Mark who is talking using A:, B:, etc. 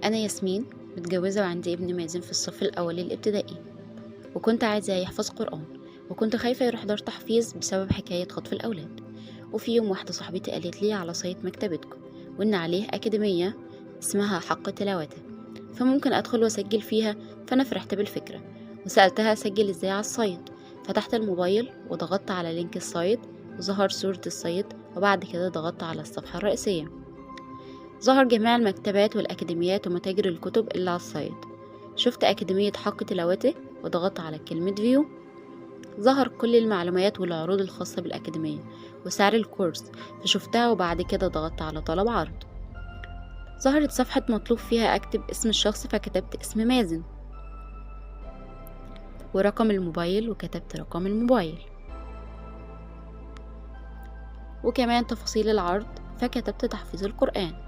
A: أنا ياسمين، متجوزة وعندي ابن مازن في الصف الأول الابتدائي، وكنت عايزاه يحفظ قرآن، وكنت خايفة يروح دار تحفيظ بسبب حكاية خطف الأولاد. وفي يوم واحدة صاحبتي قالت لي على سايت مكتبتكم وإن عليه أكاديمية اسمها حق تلاوته، فممكن أدخل وأسجل فيها. فأنا فرحت بالفكرة وسألتها أسجل إزاي على السايت. فتحت الموبايل وضغطت على لينك السايت وظهر صورة السايت، وبعد كده ضغطت على الصفحة الرئيسية. ظهر جميع المكتبات والأكاديميات ومتاجر الكتب اللي على السايت. شفت أكاديمية حق تلاوته وضغطت على كلمة فيو. ظهر كل المعلومات والعروض الخاصة بالأكاديمية وسعر الكورس، فشفتها وبعد كده ضغطت على طلب عرض. ظهرت صفحة مطلوب فيها أكتب اسم الشخص، فكتبت اسم مازن ورقم الموبايل، وكتبت رقم الموبايل وكمان تفاصيل العرض، فكتبت تحفيظ القرآن.